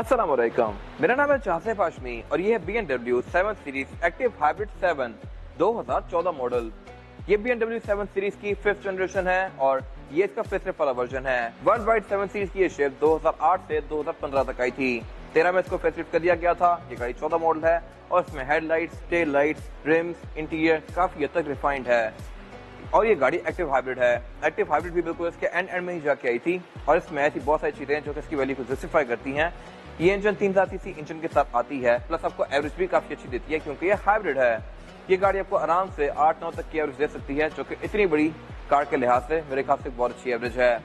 अस्सलाम वालेकुम, मेरा नाम है जासिफ हाशमी और ये है BMW 7 series active hybrid 7 2014 model. ये BMW 7 सीरीज की 5th जनरेशन है और ये इसका फेसलिफ्ट वाला वर्जन है। वर्ल्ड वाइड 7 सीरीज की ये शिप 2008 से 2015 तक आई थी। 13 में इसको फेसलिफ्ट कर दिया गया था। ये गाड़ी 14 मॉडल है और इसमें headlights, tail lights, RIMS, interior काफी हद तक रिफाइंड है और ये गाड़ी एक्टिव हाइब्रिड है। एक्टिव हाइब्रिड भी बिल्कुल इसके एंड में ही जाके आई थी और इसमें ऐसी बहुत सारी चीजें जो कि इसकी वैल्यू को जस्टिफाई करती हैं। ये इंजन 3000 सीसी इंजन के साथ आती है, प्लस आपको एवरेज भी काफी अच्छी देती है क्योंकि ये हाइब्रिड है। ये गाड़ी आपको आराम से 8-9 तक की एवरेज दे सकती है, जो कि इतनी बड़ी कार के लिहाज से मेरे ख्याल से बहुत अच्छी एवरेज है।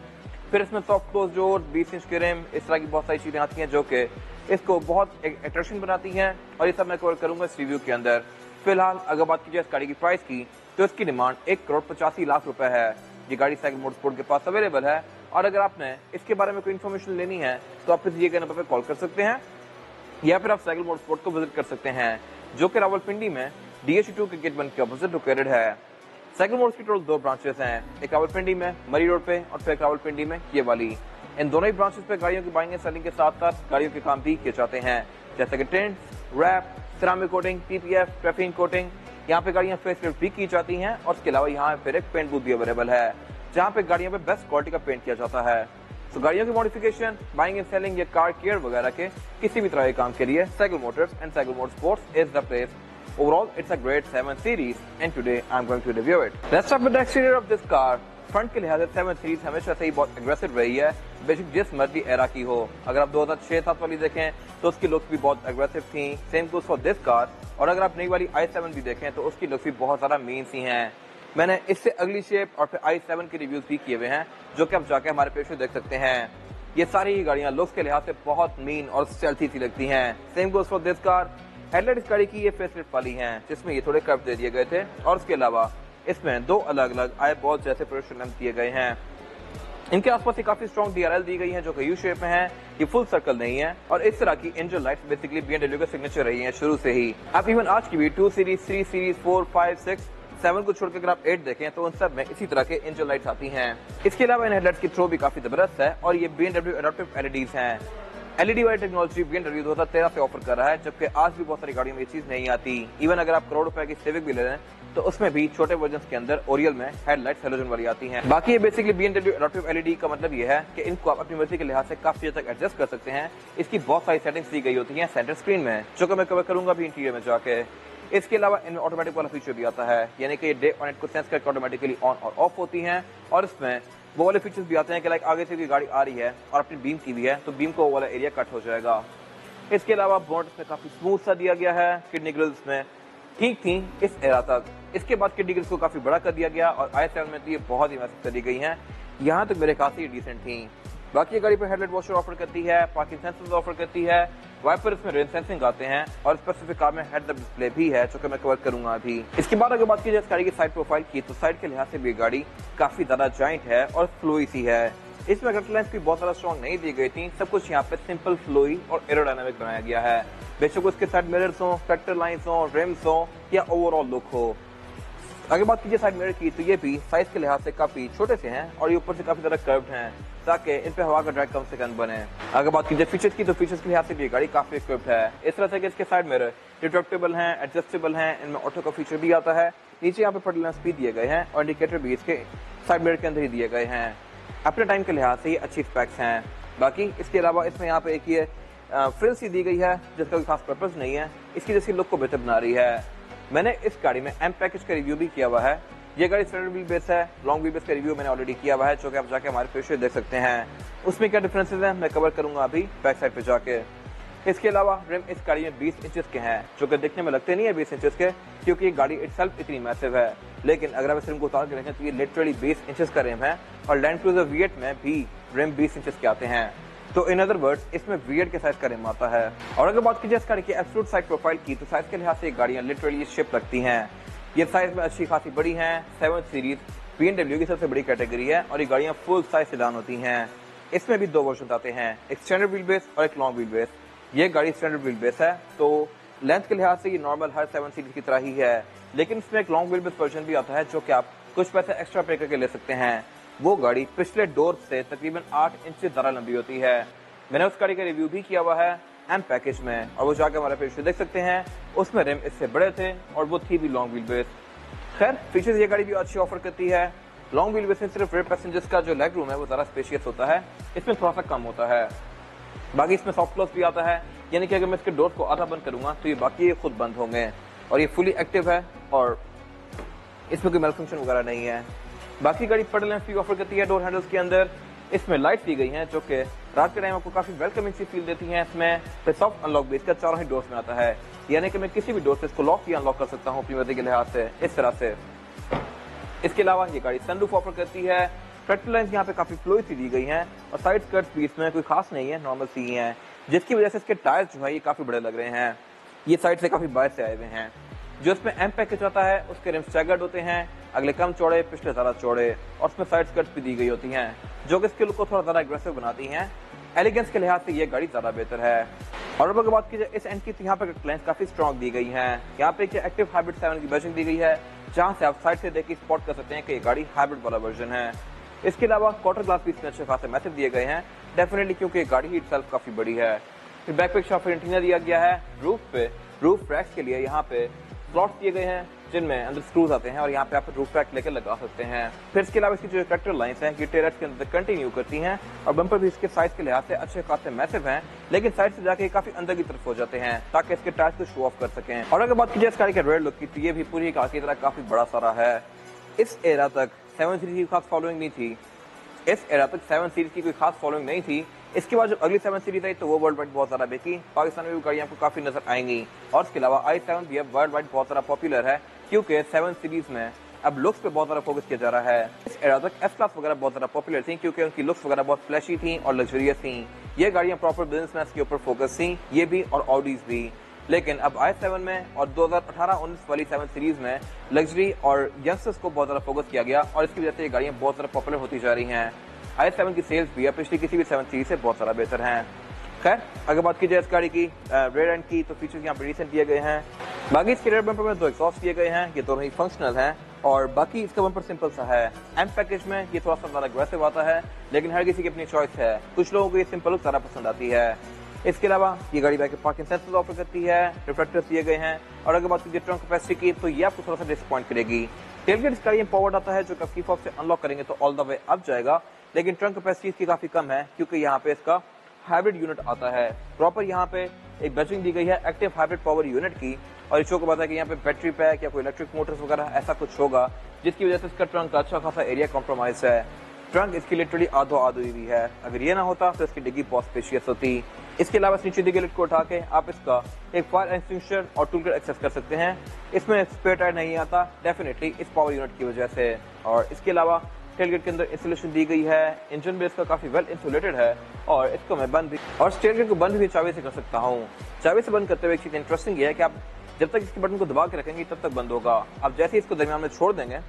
फिर इसमें सॉफ्ट क्लोज डोर, 20 इंच के रिम, इस तरह की बहुत सारी चीजें आती हैं जो कि इसको बहुत अट्रैक्शन बनाती हैं और ये सब मैं कवर करूंगा इस रिव्यू के अंदर। फिलहाल अगर बात की जाए इस गाड़ी की प्राइस की तो इसकी डिमांड 1,85,00,000 रुपए है। ये गाड़ी साइकिल मोटरस्पोर्ट के पास अवेलेबल है और अगर आपने इसके बारे में कोई इन्फॉर्मेशन लेनी है तो आप इस दिए गए नंबर पर कॉल कर सकते हैं या फिर आप साइकिल मोटरस्पोर्ट को विजिट कर सकते हैं, जो कि रावलपिंडी में DHE2 के गेट 1 के ऑपोजिट लोकेटेड है। साइकिल मोटर्स की टोटल 2 ब्रांचेस हैं, एक रावलपिंडी में मरी रोड पे और फिर एक रावलपिंडी में ये वाली। इन दोनों ही ब्रांचेस पे गाड़ियों की बाइंग एंड सेलिंग के साथ साथ गाड़ियों के काम भी किए जाते हैं, जैसे कि tent, wrap, ceramic coating, PPF, traffic coating. यहाँ पे गाड़ियां फेसलिफ्ट भी की जाती हैं और इसके अलावा यहाँ फिर एक पेंट बूथ भी अवेलेबल है जहाँ पे गाड़ियों पे बेस्ट क्वालिटी का पेंट किया जाता है। तो गाड़ियों की मॉडिफिकेशन, बाइंग एंड सेलिंग या कार केयर वगैरह के किसी भी तरह के काम के लिए cycle Motors and cycle motorsports is the place. Overall, it's a great 7 series and today I'm going to review it. Let's start with the exterior of this car. Front के लिहाज से 7 सीरीज हमेशा से ही बहुत एग्रेसिव रही है, basic जिस मर्जी एरा की हो। अगर आप 2006-7 वाली देखें तो उसकी लुक्स भी बहुत एग्रेसिव थी, same goes for this car. और अगर आप नई वाली i7 भी देखें तो उसकी लुक्स भी बहुत ज्यादा मीन सी हैं। मैंने इससे अगली शेप और फिर i7 के रिव्यूज भी किए हुए हैं जो कि आप जाके हमारे पेज में देख सकते हैं। ये सारी ही गाड़ियां लुक्स के लिहाज से बहुत मीन और स्टेल्थी सी लगती हैं। Same goes for this car. Headlight इस गाड़ी की ये फेसलिफ्ट वाली हैं जिसमें ये थोड़े कर्व दे दिए गए थे और इसके अलावा इसमें 2 अलग अलग आई बॉल जैसे प्रोजेक्शन लैंप दिए गए हैं। इनके आसपास काफी स्ट्रॉन्ग DRL दी गई है जो कि यू शेप में है, ये फुल सर्कल नहीं है। और इस तरह की इंजन लाइट्स बेसिकली BMW का सिग्नेचर रही है शुरू से ही। आप इवन आज की भी 2 सीरीज, 3 सीरीज, 4, 5, 6, 7 को छोड़कर अगर आप 8 देखें तो उन सब में इसी तरह के इंजन लाइट्स आती हैं। इसके अलावा इन हेडलाइट्स की थ्रो भी काफी जबरदस्त है और ये BMW एडाप्टिव LEDs हैं। LED वाली टेक्नोलॉजी BMW 2013 से ऑफर कर रहा है, जबकि आज भी बहुत सारी गाड़ियों में ये चीज नहीं आती। इवन अगर आप करोड़ रुपए की सिविक भी ले रहे हैं तो उसमें भी छोटे वर्जन के अंदर ओरियल में हेडलाइट्स हेलोजन वाली आती हैं। बाकी ये बेसिकली BMW एडाप्टिव LED का मतलब ये है कि इनको आप अपनी मर्जी के लिहाज से काफी हद तक एडजस्ट कर सकते हैं। इसकी बहुत सारी सेटिंग्स दी गई होती हैं सेंटर स्क्रीन में, जो कि मैं कवर करूंगा भी इंटीरियर में जाके। इसके अलावा इनमें ऑटोमेटिक वाला फीचर भी आता है, यानी कि डे और नाइट को सेंस करके ऑटोमेटिकली ऑन और ऑफ होती हैं। और इसमें वो वाले फीचर्स भी आते हैं कि लाइक आगे से भी गाड़ी आ रही है और अपनी बीम की भी है तो बीम को वो वाला एरिया कट हो जाएगा। इसके अलावा बोनट में काफी स्मूथ सा दिया गया है। किडनी ग्रिल्स में ठीक थी इस एरा तक, इसके बाद किडनी ग्रिल्स को काफी बड़ा कर दिया गया और i7 में तो ये बहुत ही मैसिव कर दी गई हैं। यहाँ तक मेरे खास ही डिसेंट थी। बाकी ये गाड़ी पर हेडलाइट वॉशर ऑफर करती है, पार्किंग सेंसर्स ऑफर करती है, वाइपर इसमें रेन सेंसिंग आते हैं और स्पेसिफिक कार में हेड अप डिस्प्ले भी है जो कि मैं कवर करूंगा अभी। इसके बाद अगर बात की जाए इस गाड़ी की साइड प्रोफाइल की तो साइड के लिहाज से भी गाड़ी काफी ज्यादा जॉइंट है और फ्लोई सी है। इसमें गटलाइंस भी बहुत ज्यादा स्ट्रॉन्ग नहीं दी गई थी, सब कुछ यहाँ पे सिंपल, फ्लोई और एरोडायनामिक बनाया गया है। बेशक उसके साइड मिरर्स हो, फैक्टर लाइन्स हो, रिम्स हो या ओवरऑल लुक हो। अगर बात कीजिए साइड मिरर की तो ये भी साइज के लिहाज से काफी छोटे से हैं और ये ऊपर से काफी ज्यादा कर्व्ड हैं ताकि इन पे हवा का ड्रैग कम से कम बने। अगर बात कीजिए फीचर्स की तो फीचर्स के लिहाज से भी गाड़ी काफी इक्विप्ड है, इस तरह से कि इसके साइड मिरर रिट्रैक्टेबल हैं, एडजस्टेबल हैं, इनमें ऑटो का फीचर भी आता है। नीचे यहाँ पे फॉग लैंप्स भी दिए गए हैं और इंडिकेटर भी इसके साइड मिरर के अंदर ही दिए गए हैं। अपने टाइम के लिहाज से ये अच्छी स्पेक्स हैं। बाकी इसके अलावा इसमें यहाँ पे एक ये फ्रिल सी दी गई है जिसका कोई खास पर्पज नहीं है, इसकी जैसी लुक को बेहतर बना रही है। मैंने इस गाड़ी में M पैकेज का रिव्यू भी किया हुआ है। ये गाड़ी स्टैंडर्ड व्हील बेस है, लॉन्ग व्हील बेस का रिव्यू मैंने ऑलरेडी किया हुआ है जो कि आप जाके हमारे पेज पे देख सकते हैं। उसमें क्या डिफरेंसेस हैं मैं कवर करूंगा अभी बैक साइड पे जाके। इसके अलावा रिम इस गाड़ी में 20 इंचेस के हैं जो कि देखने में लगते नहीं है 20 इंचेस के, क्योंकि ये गाड़ी इटसेल्फ इतनी मैसिव है। लेकिन अगर आप इस रिम को उतार के देखें तो ये लिटरली 20 इंचेस का रिम है और लैंड क्रूजर V8 में भी रिम 20 इंचेस के आते हैं। तो इन अदर वर्ड्स इसमें V8 के साइज का रिम आता है। और अगर बात कीजिए इस गाड़ी की एब्सोल्यूट साइड प्रोफाइल की तो साइज के लिहाज से गाड़ियां लिटरली शिप लगती हैं। ये साइज में अच्छी खासी बड़ी हैं। 7 सीरीज BMW की सबसे बड़ी कैटेगरी है और ये गाड़ियां फुल साइज सेडान होती हैं। इसमें भी 2 वर्जन आते हैं, एक स्टैंडर्ड व्हील बेस और एक लॉन्ग व्हील बेस। ये गाड़ी स्टैंडर्ड व्हील बेस है तो लेंथ के लिहाज से ये नॉर्मल हर 7 सीरीज की तरह ही है, लेकिन इसमें एक लॉन्ग व्हील बेस वर्जन भी आता है जो कि आप कुछ पैसे एक्स्ट्रा पे करके ले सकते हैं। वो गाड़ी पिछले डोर से तकरीबन 8 इंच से ज्यादा लंबी होती है। मैंने उस गाड़ी का रिव्यू भी किया हुआ है एम पैकेज में, और वो जाकर हमारे पेज देख सकते हैं। उसमें रिम इससे बड़े थे और वो थी भी लॉन्ग व्हील बेस। खैर फीचर्स ये गाड़ी भी अच्छी ऑफर करती है। लॉन्ग व्हील बेस में सिर्फ रेयर पैसेंजर्स का जो लेग रूम है वो ज़्यादा स्पेशियस होता है, इसमें थोड़ा सा कम होता है। बाकी इसमें सॉफ्ट क्लोज भी आता है, यानी कि अगर मैं इसके डोर को आधा बंद करूंगा तो ये बाकी खुद बंद होंगे, और ये फुली एक्टिव है और इसमें कोई मेलफंक्शन वगैरह नहीं है। बाकी गाड़ी पेडल एंड फ्री ऑफर करती है डोर हैंडल्स के अंदर। इसमें लाइट दी गई हैं जो कि रात के टाइम आपको काफी वेलकमिंग सी फील देती हैं। इसमें फिर सॉफ्ट अनलॉक भी इसका चारों ही डोर्स में आता है, यानी कि मैं किसी भी डोर से इसको लॉक या अनलॉक कर सकता हूँ अपनी मर्जी के लिहाज से, इस तरह से। इसके अलावा ये गाड़ी सनरूफ ऑफर करती है। पेट्रोल लाइन्स यहाँ पे काफी फ्लोई सी दी गई हैं और साइड स्कर्ट्स भी इसमें कोई खास नहीं है, नॉर्मल सी हैं, जिसकी वजह से इसके टायर्स जो है ये काफी बड़े लग रहे हैं। ये साइड से काफी बाहर से आए हुए हैं। जो इसमें एम पैकेज आता है उसके रिम स्टैगर्ड होते हैं, अगले कम चौड़े पिछले ज्यादा चौड़े, और उसमें साइड स्कर्ट्स भी दी गई होती हैं जो कि इसके लुक को थोड़ा ज्यादा एग्रेसिव बनाती हैं। एलिगेंस के लिहाज से ये गाड़ी ज्यादा बेहतर है। और अब अगर बात की जाए इस एंड की, तो यहाँ पे क्लेम्स काफी स्ट्रॉन्ग दी गई हैं। यहाँ पे एक्टिव हाइब्रिड 7 की बैजिंग दी गई है, जहाँ से आप साइड से देखकर स्पॉट कर सकते हैं कि ये गाड़ी हाइब्रिड वाला वर्जन है। इसके अलावा क्वार्टर ग्लास भी इसमें अच्छे खासे मैसेज दिए गए हैं, डेफिनेटली क्योंकि गाड़ी ही इटसेल्फ काफी बड़ी है। फिर बैक पे शाफ्ट एंटीना दिया गया है। रूफ रैक्स के लिए यहाँ पे स्लॉट्स दिए गए हैं जिनमें अंदर स्क्रूज आते हैं और यहाँ पे आप रूफ रैक लेकर लगा सकते हैं। फिर इसके अलावा इसकी जो ट्रैक्टर लाइंस हैं ये टेलर्स के अंदर कंटिन्यू करती हैं, और बम्पर भी इसके साइज के लिहाज से अच्छे खासे मैसिव हैं, लेकिन साइड से जाके काफी अंदर की तरफ हो जाते हैं ताकि इसके टायर्स को शो ऑफ कर सकें। और अगर बात की जाए इस गाड़ी के रेयर लुक की, तो ये भी पूरी कार की तरह काफी बड़ा सारा है। इस एरा तक 7 सीरीज की खास फॉलोइंग नहीं थी। इस एरा तक 7 सीरीज की कोई खास फॉलोइंग नहीं थी। इसके बाद जो अगली 7 सीरीज आई तो वो वर्ल्ड वाइड बहुत ज्यादा बिकी। पाकिस्तान में भी गाड़ियां आपको काफी नजर आएंगी, और इसके अलावा i7 भी अब वर्ल्ड वाइड बहुत ज्यादा पॉपुलर है, क्योंकि 7 सीरीज में अब लुक्स पे बहुत ज्यादा फोकस किया जा रहा है। इस एरा तक एस क्लास वगैरह बहुत ज्यादा पॉपुलर थी, क्योंकि उनकी लुक्स वगैरह बहुत फ्लैशी थी और लग्जरियस थी। ये गाड़ियां प्रॉपर बिजनेसमैन के ऊपर फोकस थी, ये भी और ऑडीज भी। लेकिन अब i7 में और 2018-19 वाली 7 सीरीज में लग्जरी और यंगस्टर्स को बहुत ज्यादा फोकस किया गया, और इसकी वजह से ये गाड़ियां बहुत ज्यादा पॉपुलर होती जा रही हैं। i7 की सेल्स भी पिछली किसी भी 7 सीरीज से बहुत ज्यादा बेहतर हैं। खैर अगर बात की जाए इस गाड़ी की रेयर एंड की, तो फीचर्स यहाँ पे रिसेंट दिए गए हैं। बाकी इसके रेयर बम्पर में 2 एग्जॉस्ट दिए गए हैं, ये दोनों ही फंक्शनल हैं, और बाकी इसका बम्पर सिंपल सा है। एम पैकेज में ये थोड़ा सा ज्यादा एग्रेसिव आता है, लेकिन हर किसी की अपनी चॉइस है। कुछ लोगों को ये सिंपल लुक ज्यादा पसंद आती है। इसके अलावा ये गाड़ी बैक पार्किंग सेंसर्स ऑफर करती है, रिफ्लेक्टर्स दिए गए हैं, और अगर बात कीजिए ट्रंक कैपेसिटी की, तो ये आपको थोड़ा सा डिसअपॉइंट करेगी। टेलगेट इस गाड़ी में पावर्ड आता है, जो कि की फॉक्स से अनलॉक करेंगे तो ऑल द वे अप जाएगा, लेकिन ट्रंक कैपेसिटी इसकी काफी कम है, क्योंकि यहाँ पे इसका हाइब्रिड यूनिट आता है। प्रॉपर यहाँ पे एक बैजिंग दी गई है एक्टिव हाइब्रिड पावर यूनिट की, और इस शो को पता है कि यहाँ पे बैटरी पैक या कोई इलेक्ट्रिक मोटर्स वगैरह ऐसा कुछ होगा, जिसकी वजह से इसका ट्रंक का अच्छा खासा एरिया कॉम्प्रोमाइज है। ट्रंक इसकी लिटरली आधो आधी हुई है, अगर ये ना होता तो इसकी डिग्गी बहुत स्पेशियस होती। इसके अलावा नीचे दी गई लिट को उठा के आप इसका एक फायर एक्सटिंग्विशर और टूल किट एक्सेस कर सकते हैं। इसमें स्पेयर टायर नहीं आता, डेफिनेटली इस पावर यूनिट की वजह से। और इसके अलावा टेलगेट के अंदर इंसुलेशन दी गई है, इंजन बेस का काफी वेल इंसुलेटेड है, और इसको मैं बंद भी और टेलगेट को बंद भी चाबी से कर सकता हूँ। चाबी से बंद करते हुए एक चीज इंटरेस्टिंग ये है कि आप जब तक इसके बटन को दबा के रखेंगे तब तक बंद होगा। आप जैसे ही इसको दरमियान में छोड़ देंगे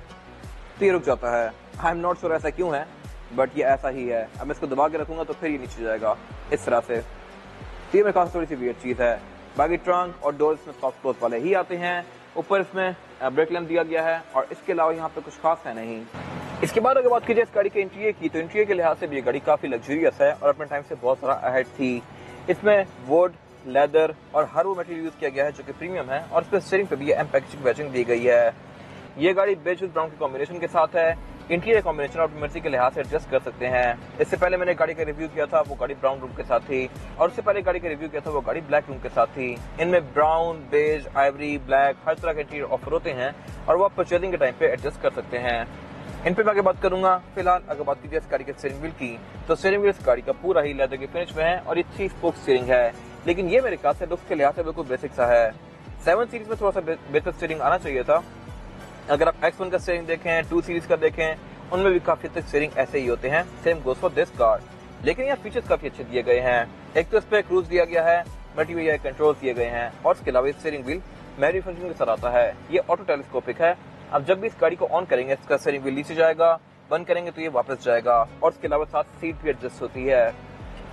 तो ये रुक जाता है। आई एम नॉट श्योर ऐसा क्यों है, बट ये ऐसा ही है। अब मैं इसको दबा के रखूंगा तो फिर ये नीचे जाएगा इस तरह से। ये मेरे पास थोड़ी सी वियर्ड चीज है। बाकी ट्रंक और डोर इसमें सॉफ्ट क्लोज वाले ही आते हैं। ऊपर इसमें ब्रेक लैंप दिया गया है, और इसके अलावा यहाँ पे कुछ खास है नहीं। इसके बाद अगर बात की जाए इस गाड़ी के इंटीरियर की, तो इंटीरियर के लिहाज से भी ये गाड़ी काफी लग्जरियस है और अपने टाइम से बहुत सारा अहेड थी। इसमें वुड, लेदर और हर वो मटेरियल यूज किया गया है जो कि प्रीमियम है, और इसमें स्टीयरिंग पे भी एम पैकेजिंग बैजिंग दी गई है। ये गाड़ी बेज विद ब्राउन के कॉम्बिनेशन के साथ है। इंटीरियर कॉम्बिनेशन आप मर्जी के लिहाज से एडजस्ट कर सकते हैं। इससे पहले मैंने गाड़ी का रिव्यू किया था, वो गाड़ी ब्राउन रूम के साथ थी, और उससे पहले गाड़ी का रिव्यू किया था, वो गाड़ी ब्लैक रूम के साथ थी। इनमें ब्राउन, बेज, आइवरी, ब्लैक हर तरह के इंटीरियर ऑफर होते हैं, और वो आप परचेजिंग के टाइम पे एडजस्ट कर सकते हैं। इन पे मैं आगे बात करूंगा। फिलहाल अगर बात की जाए इस गाड़ी के स्टीयरिंग व्हील की, तो स्टीयरिंग व्हील इस गाड़ी का पूरा ही लेदर के फिनिश में है, और ये 3 स्पोक स्टीयरिंग है, लेकिन ये मेरे ख्याल से लुक्स के लिहाज से बिल्कुल बेसिक सा है। 7 सीरीज में थोड़ा सा बेहतर स्टीयरिंग आना चाहिए था। अगर आप X1 का स्टीयरिंग देखें, 2 सीरीज का देखें, उनमें भी काफी तक स्टीयरिंग ऐसे ही होते हैं। Same goes for this car, लेकिन यहाँ फीचर्स काफी अच्छे दिए गए हैं। एक तो इस पे क्रूज दिया गया है, मल्टीमीडिया कंट्रोल दिए गए हैं, और इसके अलावा स्टीयरिंग व्हील मैनुअल फंक्शन के साथ आता है। ये ऑटो टेलीस्कोपिक है। अब जब भी इस गाड़ी को ऑन करेंगे, इसका स्टीयरिंग व्हील नीचे जाएगा, बंद करेंगे तो ये वापस जाएगा, और इसके अलावा साथ सीट भी एडजस्ट होती है।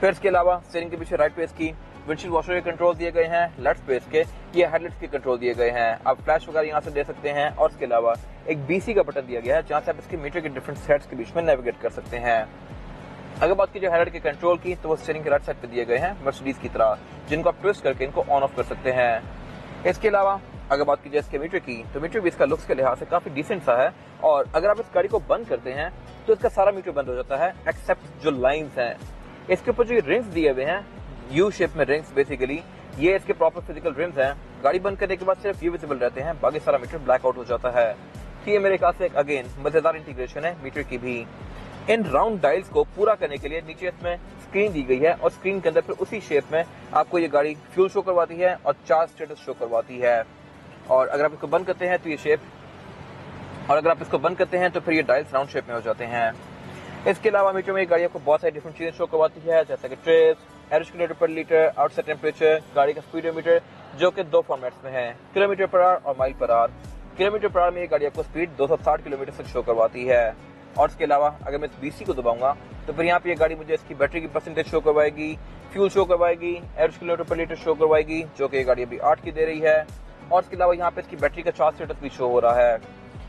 फिर इसके अलावा स्टीयरिंग के पीछे राइट पेस की विंडशील्ड वॉशर के कंट्रोल दिए गए हैं, लेफ्ट पेस के ये हेडलाइट्स के कंट्रोल दिए गए हैं। आप फ्लैश वगैरह यहाँ से दे सकते हैं, और इसके अलावा एक BC का बटन दिया गया है, जहाँ से आप इसके मीटर के डिफरेंट सेट्स के बीच में नेविगेट कर सकते हैं। अगर बात की जो हेडलाइट के कंट्रोल की, तो वो स्टीयरिंग के राइट साइड पे दिए गए हैं मर्सिडीज की तरह, जिनको आप ट्विस्ट करके इनको ऑन ऑफ कर सकते हैं। इसके अलावा अगर बात की जाए इसके मीटर की, तो मीटर भी इसका लुक्स के लिहाज से काफी डिसेंट सा है, और अगर आप इस गाड़ी को बंद करते हैं तो इसका सारा मीटर बंद हो जाता है एक्सेप्ट जो लाइंस हैं। इसके ऊपर जो रिंग्स दिए हुए हैं, यू शेप में रिंग्स, बेसिकली ये इसके प्रॉपर फिजिकल रिम्स हैं। गाड़ी बंद करने के बाद सिर्फ ये विजिबल रहते हैं, बाकी सारा मीटर ब्लैक आउट हो जाता है। तो ये मेरे ख्याल से एक अगेन मजेदार इंटीग्रेशन है मीटर की भी। इन राउंड डायल्स को पूरा करने के लिए नीचे इसमें स्क्रीन दी गई है, और स्क्रीन के अंदर फिर उसी शेप में आपको ये गाड़ी फ्यूल शो करवाती है और चार्ज स्टेटस शो करवाती है। और अगर आप इसको बंद करते हैं तो ये शेप, और अगर आप इसको बंद करते हैं तो फिर ये डायल्स राउंड शेप में हो जाते हैं। इसके अलावा मीटर में गाड़ी आपको बहुत सारी डिफरेंट चीजें शो करवाती है, जैसे कि ट्रिप्स, एवरेज किलोमीटर पर लीटर, आउटसाइड टेम्परेचर, गाड़ी का स्पीडोमीटर, जो कि 2 फॉर्मेट्स में है, किलोमीटर पर आवर और mile per hour. Kilometre per hour में ये गाड़ी आपको स्पीड 260 किलोमीटर तक शो करवाती है। और इसके अलावा अगर मैं BC को दबाऊंगा तो फिर यहाँ पे ये गाड़ी मुझे इसकी बैटरी की परसेंटेज शो करवाएगी, फ्यूल शो करवाएगी, एवरेज किलोमीटर पर लीटर शो करवाएगी, जो कि ये गाड़ी अभी 8 की दे रही है। और इसके अलावा यहाँ पे इसकी बैटरी का चार्ज स्टेटस भी शो हो रहा है।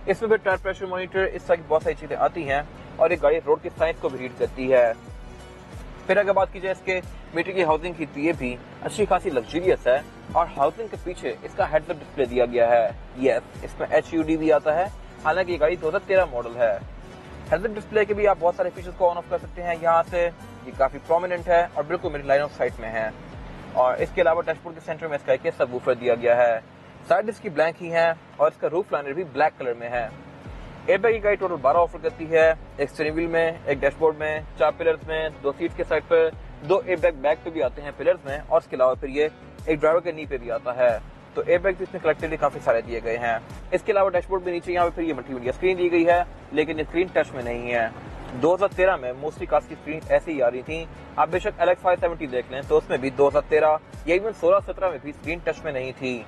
इसमें भी टायर प्रेशर मॉनिटर, इस तरह की बहुत सारी चीजें आती हैं, और ये गाड़ी रोड की साइंस को भी रीड करती है। फिर अगर बात की जाए इसके मीटर की हाउसिंग की, तो ये भी अच्छी खासी लग्जरियस है, और हाउसिंग के पीछे इसका हेडअप डिस्प्ले दिया गया है। यस, इसमें HUD भी आता है, हालांकि ये गाड़ी 2013 मॉडल है। हेडअप डिस्प्ले के भी आप बहुत सारे फीचर्स को ऑन ऑफ कर सकते हैं यहाँ से, ये काफी प्रोमिनेंट है और बिल्कुल मेरी लाइन ऑफ साइट में है। और इसके अलावा डैशबोर्ड के सेंटर में इसका एक सबवूफर दिया गया है। साइड इसकी ब्लैक ही है, और इसका रूफ लाइनर भी ब्लैक कलर में है। एयरबैग की गाड़ी टोटल 12 ऑफर करती है, एक स्टीयरिंग व्हील में, एक डैशबोर्ड में, 4 पिलर्स में, 2 सीट के साइड पर, 2 एयरबैग बैक पे भी आते हैं पिलर्स में, और इसके अलावा फिर ये एक ड्राइवर के नी पे भी आता है। तो एयरबैग भी इसमें कलेक्टिवली काफी सारे दिए गए हैं। इसके अलावा डैशबोर्ड में नीचे यहाँ पे फिर ये मल्टीमीडिया स्क्रीन दी गई है, लेकिन ये स्क्रीन टच में नहीं है। 2013 में मोस्टली कार्स की स्क्रीन ऐसे ही आ रही थी। आप बेशक LX 570 देख लें तो उसमें भी 2013 या इवन 16-17 में भी स्क्रीन टच में नहीं थी।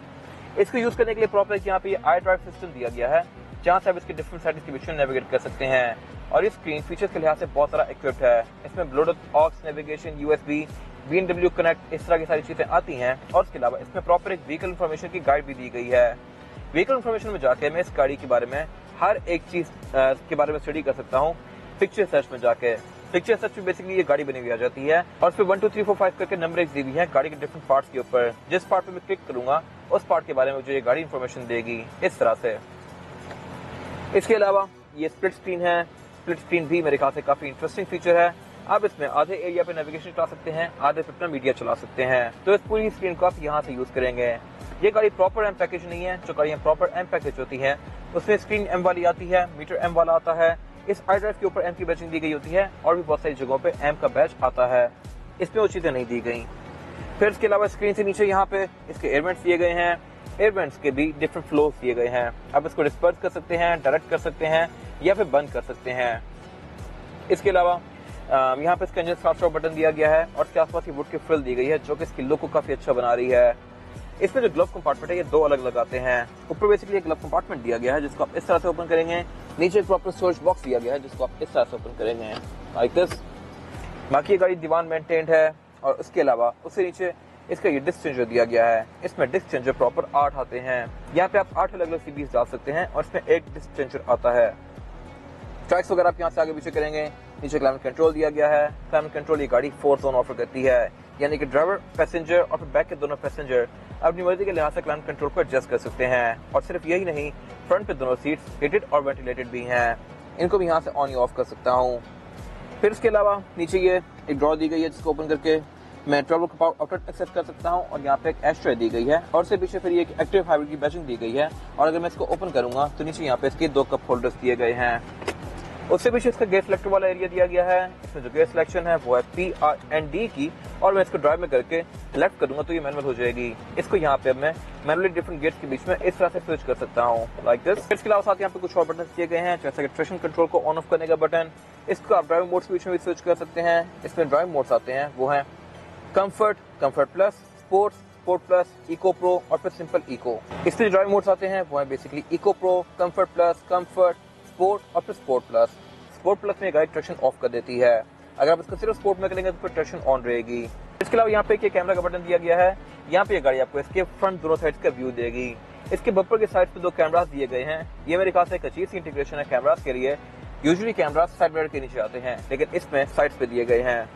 इसको यूज करने के लिए प्रॉपर यहाँ पे आई ड्राइव सिस्टम दिया गया है, जहाँ से आप इसके डिफरेंट साइड की विजन नेविगेट कर सकते हैं। और ये स्क्रीन फीचर्स के लिहाज से बहुत सारा इक्विप्ड है। इसमें bluetooth, aux, navigation, USB, BMW connect, इस तरह की सारी चीजें आती हैं। और इसके अलावा इसमें प्रॉपर एक व्हीकल इन्फॉर्मेशन की गाइड भी दी गई है। व्हीकल इन्फॉर्मेशन में जाके मैं इस गाड़ी के बारे में हर एक चीज के बारे में स्टडी कर सकता हूँ पिक्चर सर्च में जाके। पिक्चर सर्च में बेसिकली ये गाड़ी बनी हुई आ जाती है, और फिर 1 2 3 4 5 करके नंबर दी हुई है गाड़ी के डिफरेंट पार्ट्स के ऊपर। जिस पार्ट पे मैं क्लिक करूंगा उस पार्ट के बारे में मुझे ये गाड़ी इन्फॉर्मेशन देगी इस तरह से। इसके अलावा ये स्प्लिट स्क्रीन है। स्प्लिट स्क्रीन भी मेरे ख्याल से काफी इंटरेस्टिंग फीचर है। आप इसमें आधे एरिया पे नेविगेशन चला सकते हैं, आधे पे अपना मीडिया चला सकते हैं। तो इस पूरी स्क्रीन को आप यहाँ से यूज करेंगे। ये गाड़ी प्रॉपर M पैकेज नहीं है। जो गाड़ियाँ प्रॉपर M पैकेज होती है उसमें स्क्रीन M वाली आती है, मीटर M वाला आता है। इस आई ड्राइव के ऊपर M की बैचिंग दी गई होती है, और भी बहुत सारी जगहों पे M का बैच आता है। इसमें वो चीजें नहीं दी गई। फिर इसके अलावा स्क्रीन से नीचे यहाँ पे इसके एयरवेंट्स दिए गए हैं। एयरवेंट्स के भी डिफरेंट फ्लोस दिए गए हैं। आप इसको डिस्पर्स कर सकते हैं, डायरेक्ट कर सकते हैं, या फिर बंद कर सकते हैं। इसके अलावा यहाँ पे इसका इंजन स्टार्ट स्टॉप बटन दिया गया है, और इसके आसपास ये वुड की फ्रिल दी गई है, जो कि इसकी लुक को काफी अच्छा बना रही है। इसमें जो ग्लव कंपार्टमेंट है ये 2 अलग लगाते हैं। ऊपर बेसिकली एक ग्लव कंपार्टमेंट दिया गया है जिसको आप इस तरह से ओपन करेंगे। नीचे एक प्रॉपर स्टोरेज बॉक्स दिया गया है जिसको आप इस तरह से ओपन करेंगे लाइक दिस। बाकी ये गाड़ी दीवान मेंटेन्ड है, और उसके अलावा उससे नीचे इसका ये डिस्क चेंजर दिया गया है। इसमें डिस्क चेंजर प्रॉपर 8 आते हैं। यहाँ पे आप 8 अलग अलग CBs डाल सकते हैं, और इसमें एक डिस्क चेंजर आता है। ट्रैक्स वगैरह आप यहाँ से आगे पीछे करेंगे। नीचे क्लाइमेट कंट्रोल दिया गया है। क्लाइमेट कंट्रोल ये गाड़ी 4 जोन ऑफर करती है, यानी कि ड्राइवर, पैसेंजर और फिर बैक के दोनों पैसेंजर अपनी मर्जी के लिहाज से क्लाइमेट कंट्रोल को एडजस्ट कर सकते हैं। और सिर्फ यही नहीं, फ्रंट पे दोनों सीट्स हीटेड और वेंटिलेटेड भी हैं। इनको भी यहाँ से ऑन या ऑफ कर सकता हूँ। फिर इसके अलावा नीचे ये एक ड्रॉर दी गई है जिसको ओपन करके मैं ट्रैवल का आउटलेट एक्सेस कर सकता हूँ, और यहाँ पे एक एश ट्रे दी गई है, और इससे पीछे फिर ये एक एक्टिव हाइब्रिड की बैचिंग दी गई है। और अगर मैं इसको ओपन करूंगा तो नीचे यहाँ पे इसके 2 कप होल्डर्स दिए गए हैं। उससे पीछे इसका गेयर सिलेक्टर वाला एरिया दिया गया है। इसमें जो गेयर सिलेक्शन है वो है P-R-N-D की, और मैं इसको ड्राइव में करके लेफ्ट करूंगा तो ये मैनुअल हो जाएगी। इसको यहाँ पे मैं मैनुअली डिफरेंट गेयर्स के बीच में इस तरह से स्विच कर सकता हूँ लाइक दिस। इसके अलावा साथ यहाँ पे कुछ और बटन दिए गए हैं, जैसे कि ट्रैक्शन कंट्रोल को ऑन ऑफ करने का बटन। इसको आप ड्राइविंग मोड्स के बीच में भी स्विच कर सकते हैं। इसमें ड्राइविंग मोड्स आते हैं, वो है comfort, comfort plus, sports, sport plus, eco pro और फिर सिंपल इको। इसके जो ड्राइविंग मोड्स आते हैं वो है basically eco pro, comfort plus, comfort, sport और फिर स्पोर्ट प्लस। स्पोर्ट प्लस में गाड़ी ट्रैक्शन ऑफ कर देती है। अगर आप इसको सिर्फ स्पोर्ट में करेंगे तो फिर ट्रैक्शन ऑन रहेगी। इसके अलावा यहाँ पे एक कैमरा का बटन दिया गया है। यहाँ पे ये गाड़ी आपको इसके फ्रंट दोनों साइड का व्यू देगी। इसके बम्पर के साइड पे 2 कैमरास दिए गए हैं। ये मेरे ख्याल से एक अच्छी सी इंटीग्रेशन है कैमरास के लिए। यूजुअली कैमरा साइड मिरर के नीचे आते हैं, लेकिन इसमें साइड्स पे दिए गए हैं।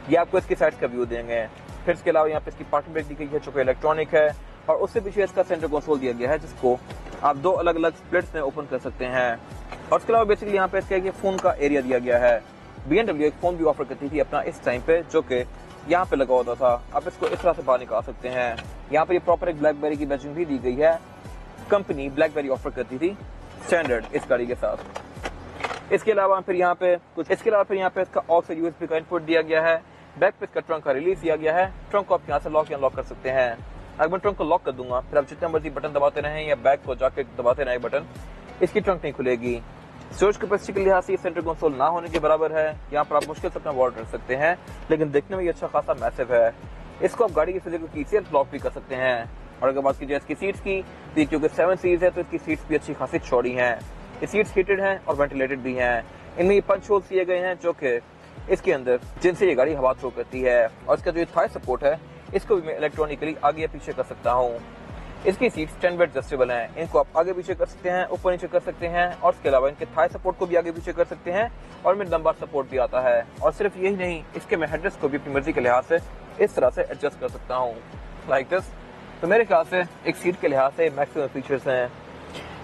ये आपको इसकी साइड्स का व्यू देंगे। फिर इसके अलावा यहाँ पे इसकी पार्किंग ब्रेक दी गई है जो कि इलेक्ट्रॉनिक है, और उससे पीछे इसका सेंटर कंसोल दिया गया है जिसको आप 2 अलग अलग स्प्लिट्स में ओपन कर सकते हैं। और उसके अलावा बेसिकली यहाँ पे इसका फोन का एरिया दिया गया है। BMW एक फोन भी ऑफर करती थी अपना इस टाइम पे, जो कि यहाँ पे लगा होता था। आप इसको इस तरह से बाहर निकाल सकते हैं। यहाँ पे ये प्रॉपर एक ब्लैकबेरी की बैजिंग भी दी गई है। कंपनी ब्लैकबेरी ऑफर करती थी स्टैंडर्ड इस गाड़ी के साथ। इसके अलावा फिर यहाँ पे इसका ऑक्स और USB का इनपुट दिया गया है। बैक पे इसका ट्रंक का रिलीज दिया गया है। ट्रंक को आप यहाँ से लॉक या अनलॉक कर सकते हैं। अगर मैं ट्रंक को लॉक कर दूंगा, फिर आप जितना मर्जी बटन दबाते रहें या बैक को जाके दबाते रहें बटन, इसकी ट्रंक नहीं खुलेगी। स्टोरेज कैपेसिटी के लिहाज से सेंटर कंसोल ना होने के बराबर है। यहाँ पर आप मुश्किल से अपना वॉलेट रख सकते हैं, लेकिन देखने में ये अच्छा खासा मैसिव है। इसको आप गाड़ी की फिजिकल की से लॉक भी कर सकते हैं। और अगर बात कीजिए इसकी सीट्स की, तो क्योंकि 7 सीरीज है तो इसकी सीट्स भी अच्छी खासी चौड़ी हैं। ये सीट्स हीटेड हैं और वेंटिलेटेड भी हैं। इनमें ये पंच होल्स दिए गए हैं जो कि इसके अंदर जिनसे ये गाड़ी हवा थ्रो करती है। और इसका जो थाई सपोर्ट है इसको भी मैं इलेक्ट्रॉनिकली आगे या पीछे कर सकता हूँ। इसकी सीट्स 10 बेड एडजस्टेबल हैं। इनको आप आगे पीछे कर सकते हैं, ऊपर नीचे कर सकते हैं, और इसके अलावा इनके थाई सपोर्ट को भी आगे पीछे कर सकते हैं, और इनमें लंबा सपोर्ट भी आता है। और सिर्फ यही नहीं, इसके मैं हेडरेस्ट को भी अपनी मर्जी के लिहाज से इस तरह से एडजस्ट कर सकता हूँ, लाइक दिस। तो मेरे ख्याल से एक सीट के लिहाज से मैक्सिमम फीचर्स हैं।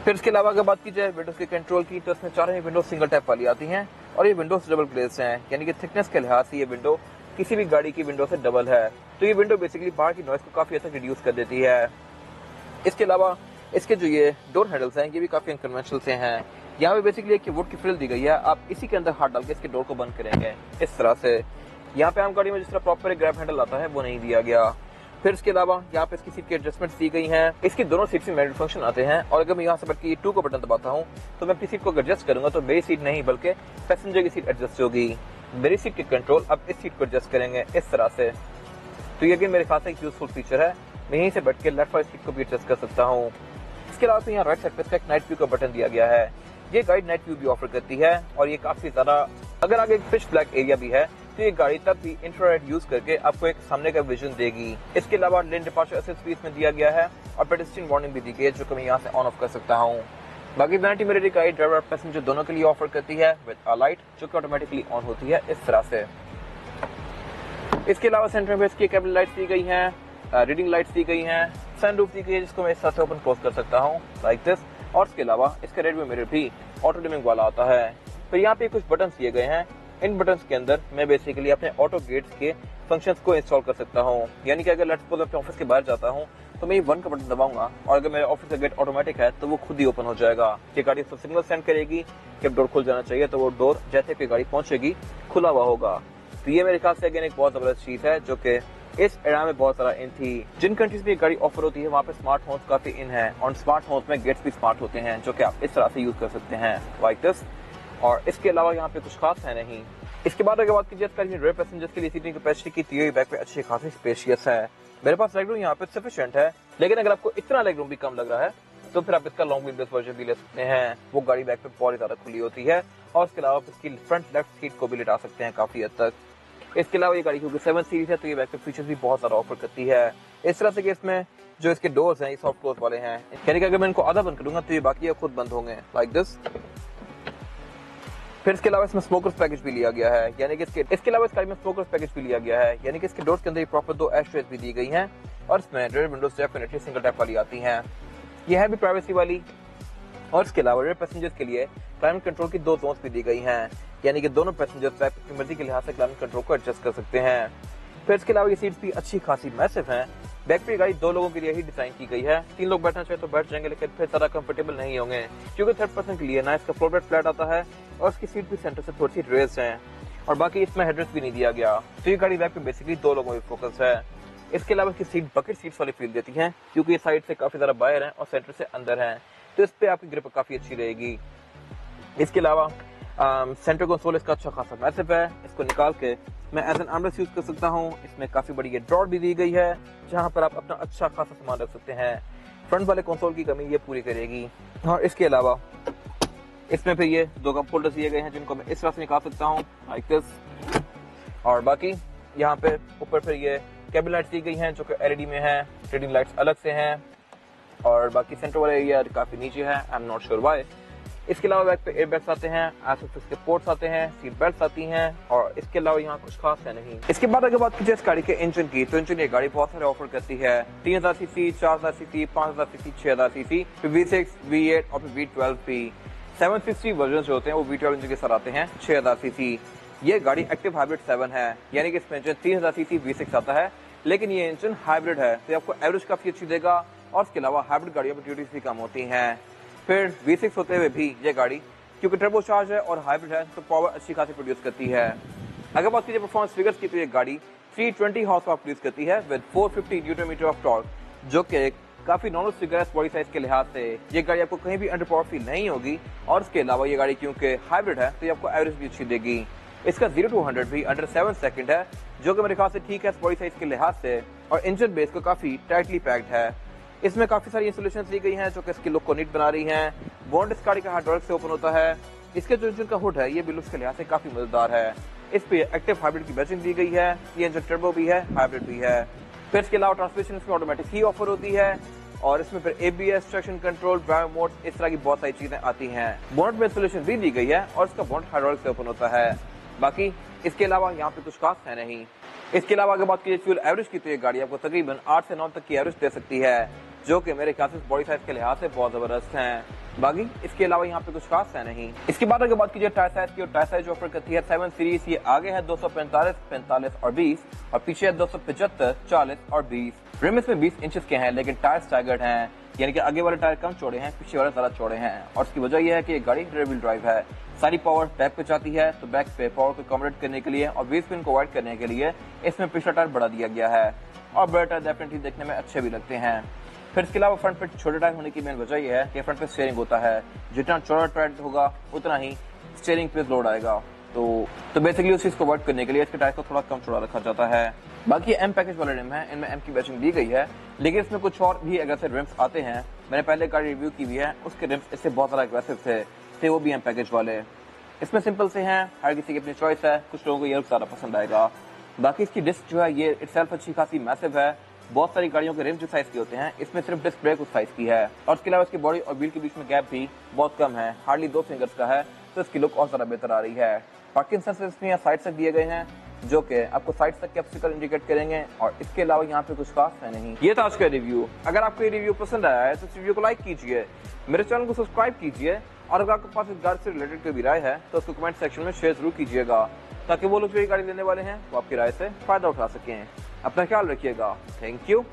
फिर इसके अलावा अगर बात की जाए विंडोज के कंट्रोल की, तो इसमें चारों ही विंडोज सिंगल टैप वाली आती हैं, और ये विंडोज डबल ग्लेज्ड हैं, यानी कि थिकनेस के लिहाज से ये विंडो किसी भी गाड़ी की विंडो से डबल है। तो ये विंडो बेसिकली बाहर की नॉइस को काफी हद तक रिड्यूस कर देती है। इसके अलावा इसके जो ये डोर हैंडल्स हैं ये भी काफी अनकन्वेंशनल से हैं। यहाँ पे बेसिकली एक वुड की फ्रिल दी गई है। आप इसी के अंदर हाथ डाल के इसके डोर को बंद करेंगे इस तरह से। यहाँ पे आम गाड़ी में जिस तरह प्रॉपर एक ग्रैब हैंडल आता है वो नहीं दिया गया। फिर इसके अलावा यहाँ पे इसकी सीट की एडजस्टमेंट दी गई हैं। इसकी दोनों सीट में मैनुअल फंक्शन आते हैं, और अगर मैं यहाँ से बैठ के 2 को बटन दबाता हूँ तो मैं अपनी सीट को एडजस्ट करूंगा तो मेरी सीट नहीं बल्कि पैसेंजर की सीट एडजस्ट होगी। मेरी सीट के कंट्रोल अब इस सीट को एडजस्ट करेंगे इस तरह से। तो ये मेरे खास एक यूजफुल फीचर है। मैं यहीं से बैठ के लेफ्ट वाली सीट को भी एडजस्ट कर सकता हूँ। इसके अलावा यहाँ राइट साइड पे इसका एक नाइट व्यू का बटन दिया गया है। ये गाड़ी नाइट व्यू भी ऑफर करती है, और ये काफी ज्यादा, अगर आगे एक पिच ब्लैक एरिया भी है तो ये गाड़ी तब भी इंफ्रारेड यूज करके आपको एक सामने का विजन देगी। इसके अलावा लेन डिपार्चर असिस्ट भी इसमें दिया गया है, और पेडेस्ट्रियन वार्निंग भी दी गई है जो कि मैं यहाँ से ऑन ऑफ कर सकता हूँ। बाकी वैनिटी मिरर गाड़ी ड्राइवर और पैसेंजर दोनों के लिए ऑफर करती है विद अ लाइट जो कि ऑटोमेटिकली ऑन होती है इस तरह से। इसके अलावा सेंटर में इसकी केबल लाइट्स दी गई हैं, रीडिंग लाइट्स दी गई हैं, सनरूफ दी गई है जिसको मैं इस तरह से ओपन क्लोज कर सकता हूँ लाइक दिस। और इसके अलावा इसका रेड व्यू मिरर भी ऑटो डिमिंग वाला आता है। फिर यहाँ पे कुछ बटन दिए गए हैं। इन बटन्स के अंदर मैं बेसिकली अपने ऑटो गेट्स के फंक्शंस को इंस्टॉल कर सकता हूँ। यानी कि अगर लेट्स सपोज अपने ऑफिस के बाहर जाता हूँ तो मैं 1 का बटन दबाऊंगा, और अगर मेरे ऑफिस का गेट ऑटोमेटिक है तो वो खुद ही ओपन हो जाएगा। ये गाड़ी उसको सिग्नल सेंड करेगी कि अब डोर खुल जाना चाहिए, तो वो डोर जैसे कि गाड़ी पहुंचेगी खुला हुआ होगा। तो ये मेरे ख्याल से अगेन एक बहुत जबरदस्त चीज है जो कि इस एरा में बहुत सारा इन थी। जिन कंट्रीज में ये गाड़ी ऑफर होती है वहाँ पे स्मार्ट होम्स काफी इन है, और स्मार्ट होम्स में गेट्स भी स्मार्ट होते हैं जो कि आप इस तरह से यूज कर सकते हैं लाइक दिस। और इसके अलावा यहाँ पे कुछ खास है नहीं। इसके बाद अगर बात कीजिए रेयर पैसेंजर्स के लिए सीटिंग कैपेसिटी की, तो ये बैक पे अच्छी खासी स्पेशियस है। मेरे पास लेग रूम यहाँ पे सफिशिएंट है, लेकिन अगर आपको इतना लेग रूम भी कम लग रहा है तो फिर आप इसका लॉन्ग व्हील वर्जन भी ले सकते हैं। वो गाड़ी बैक पे बहुत ज्यादा खुली होती है, और इसके अलावा इसकी फ्रंट लेफ्ट सीट को भी लिटा सकते हैं काफी हद तक। इसके अलावा ये गाड़ी क्योंकि 7 सीरीज है तो ये बैक पे फीचर्स भी बहुत सारा ऑफर करती है इस तरह से कि इसमें जो इसके डोर्स हैं ये सॉफ्ट क्लोज वाले हैं, यानी कि अगर मैं इनको आधा बंद करूंगा तो ये बाकी खुद बंद होंगे लाइक दिस। फिर इसके अलावा इसमें स्मोकर्स पैकेज भी लिया गया है, यानी कि इसके अलावा इस गाड़ी में स्मोकर्स पैकेज भी लिया गया है, यानी कि इसके डोर्स के अंदर प्रॉपर 2 एशट्रेज भी दी गई हैं, और इसमें rear windows definitely single tap वाली आती हैं। यह है भी प्राइवेसी वाली। और इसके अलावा रेयर पैसेंजर्स के लिए क्लाइमेट कंट्रोल की 2 जोन्स भी दी गई हैं, यानी कि दोनों पैसेंजर्स बैक अपनी मर्जी के लिहाज से क्लाइमेट कंट्रोल को एडजस्ट कर सकते हैं। फिर इसके अलावा ये सीट्स भी अच्छी खासी मैसिव हैं। बैक पे गाड़ी 2 लोगों के लिए ही डिजाइन की गई है। 3 लोग बैठना चाहे तो बैठ जाएंगे, लेकिन फिर ज्यादा कंफर्टेबल नहीं होंगे, क्योंकि 3rd पर्सन के लिए ना इसका फ्लोर बेड फ्लैट आता है, और इसकी सीट भी सेंटर से थोड़ी सी रेज्ड है, और बाकी इसमें हेडरेस्ट भी नहीं दिया गया। तो ये गाड़ी बैक पे बेसिकली 2 लोगों की फोकस है। इसके अलावा इसकी सीट बकेट सीट्स वाली फील देती है, क्योंकि ये साइड से काफी ज्यादा बाहर है और सेंटर से अंदर है, तो इस पे आपकी ग्रिप काफी अच्छी रहेगी। इसके अलावा सेंटर कंसोल इसका अच्छा खासा मैसिव है। इसको निकाल के मैं एज एन आर्मरेस्ट यूज कर सकता हूँ। इसमें काफी बड़ी ड्रॉर भी दी गई है जहाँ पर आप अपना अच्छा खासा सामान रख सकते हैं। फ्रंट वाले कंसोल की कमी ये पूरी करेगी। और इसके अलावा इसमें फिर ये 2 कप होल्डर्स दिए गए हैं जिनको मैं इस तरह से निकाल सकता हूँ लाइक दिस। और बाकी यहाँ पे ऊपर फिर ये केबल लाइट्स दी गई हैं जो कि LED में है, रीडिंग लाइट्स अलग से हैं, और बाकी सेंटर वाला एरिया काफी नीचे है, I am not sure why. इसके अलावा बैक पे एयरबैग्स आते हैं, एसोसिस के पोर्ट्स आते हैं, सीट बेल्ट आती हैं और इसके अलावा यहाँ कुछ खास है नहीं। इसके बाद अगर बात कीजिए इस गाड़ी के इंजन की, तो इंजन ये गाड़ी बहुत सारे ऑफर करती है। 3000 CC, 4000 CC, 5000 CC, 6000 CC, V6, V8 और V12 भी। 750 वर्जन जो होते हैं वो V12 इंजन के साथ आते हैं 6000 सीसी। ये गाड़ी एक्टिव हाइब्रिड 7 है, यानी कि इसमें इंजन 3000 सीसी V6 आता है, लेकिन ये इंजन हाइब्रिड है तो आपको एवरेज काफी अच्छी देगा और इसके अलावा हाइब्रिड गाड़ियों में ड्यूटीज भी कम होती हैं। फिर V6 होते हुए भी ये गाड़ी क्योंकि टर्बो चार्ज है और हाइब्रिड है तो पावर अच्छी खासी प्रोड्यूस करती है। अगर बात कीजिए परफॉर्मेंस फिगर्स की, तो ये गाड़ी 320 हॉर्स पावर प्रोड्यूस करती है with 450 newton metre of torque, जो कि काफी नॉर्मल फिगर है बॉडी साइज के लिहाज से। ये गाड़ी आपको कहीं भी अंडर पावर फील नहीं होगी और इसके अलावा ये गाड़ी क्योंकि हाइब्रिड है तो ये आपको एवरेज भी अच्छी देगी। इसका 0 to 100 भी अंडर 7 सेकंड है, जो कि मेरे ख्याल से ठीक है बॉडी साइज के लिहाज से, और इंजन बेस को काफी टाइटली पैक्ड है। इसमें काफी सारी इंस्टॉलेशंस दी गई हैं जो कि इसके लुक को नीट बना रही हैं। बोनट इस गाड़ी का हाइड्रोलिक से ओपन होता है। इसके जो इंजन का हुड है ये भी लुक्स के लिहाज से काफी मजेदार है। इस पे एक्टिव हाइब्रिड की बैजिंग दी गई है। ये इंजन टर्बो भी है, हाइब्रिड भी है। फिर इसके अलावा ट्रांसमिशन इसमें ऑटोमेटिक ही ऑफर होती है और इसमें फिर ABS, traction control, drive mode, इस तरह की बहुत सारी चीजें आती हैं। बोनट में इंस्टॉलेशन भी दी गई है और इसका बोनट हाइड्रोलिक से ओपन होता है। बाकी इसके अलावा यहाँ पे कुछ खास है नहीं। इसके अलावा अगर बात कीजिए फ्यूल एवरेज की, तो ये गाड़ी आपको तकरीबन 8 से 9 तक की एवरेज दे सकती है, जो कि मेरे ख्याल से बॉडी साइज के लिहाज से बहुत जबरदस्त हैं। बाकी इसके अलावा यहाँ पे कुछ खास है नहीं। इसके बाद अगर बात कीजिए टायर साइज की, और टायर साइज ऑफर करती है 7 सीरीज। ये आगे है 245, 45 और 20 और पीछे है 275, 40 और 20। रिम इसमें 20 इंचेस के हैं, लेकिन टायर स्टैगर्ड हैं, यानी कि आगे वाले टायर कम चौड़े हैं, पीछे वाले ज्यादा चौड़े हैं। और इसकी वजह यह है कि ये गाड़ी रियर व्हील ड्राइव है। सारी पावर बैक पे जाती है, तो बैक पे पावर को अकोमोडेट करने के लिए और व्हील स्पिन को अवॉइड करने के लिए इसमें पिछला टायर बढ़ा दिया गया है और बड़े टायर डेफिनेटली देखने में अच्छे भी लगते हैं। फिर इसके अलावा फ्रंट पे छोटे टायर होने की मेन वजह यह है कि फ्रंट पे स्टीयरिंग होता है। जितना चौड़ा टायर होगा उतना ही स्टीयरिंग पे लोड आएगा, तो बेसिकली उस चीज को अवॉइड करने के लिए इसके टायर को थोड़ा कम चौड़ा रखा जाता है। बाकी M पैकेज वाले रिम है, इनमें M की बैचिंग दी गई है, लेकिन इसमें कुछ और भी अग्रेसिव रिम्स आते हैं। मैंने पहले गाड़ी रिव्यू की भी है, उसके रिम्स इससे बहुत ज्यादा अग्रेसिव थे वो भी M पैकेज वाले। इसमें सिंपल से हैं, हर किसी की अपनी चॉइस है, कुछ लोगों को ये ज्यादा पसंद आएगा। बाकी इसकी डिस्क जो है ये इटसेल्फ अच्छी खासी मैसिव है। बहुत सारी गाड़ियों के रिम जो साइज के होते हैं, इसमें सिर्फ डिस्क ब्रेक उस साइज की है और इसके अलावा इसकी बॉडी और व्हील के बीच में गैप भी बहुत कम है, हार्डली 2 फिंगर्स का है, तो इसकी लुक और ज्यादा बेहतर आ रही है। पार्किंग सेंसर्स भी यहाँ साइड तक दिए गए हैं, जो कि आपको साइड तक के ऑब्स्टिकल इंडिकेट करेंगे और इसके अलावा यहाँ पे कुछ खास है नहीं। ये था आज का रिव्यू। अगर आपको ये रिव्यू पसंद आया है तो इस रिव्यू को लाइक कीजिए, मेरे चैनल को सब्सक्राइब कीजिए और अगर आपके पास इस गाड़ी से रिलेटेड कोई भी राय है तो उसको कमेंट सेक्शन में शेयर जरूर कीजिएगा, ताकि वो लोग जो ये गाड़ी लेने वाले हैं वो आपकी राय से फायदा उठा सकें। अपना ख्याल रखिएगा। Thank you.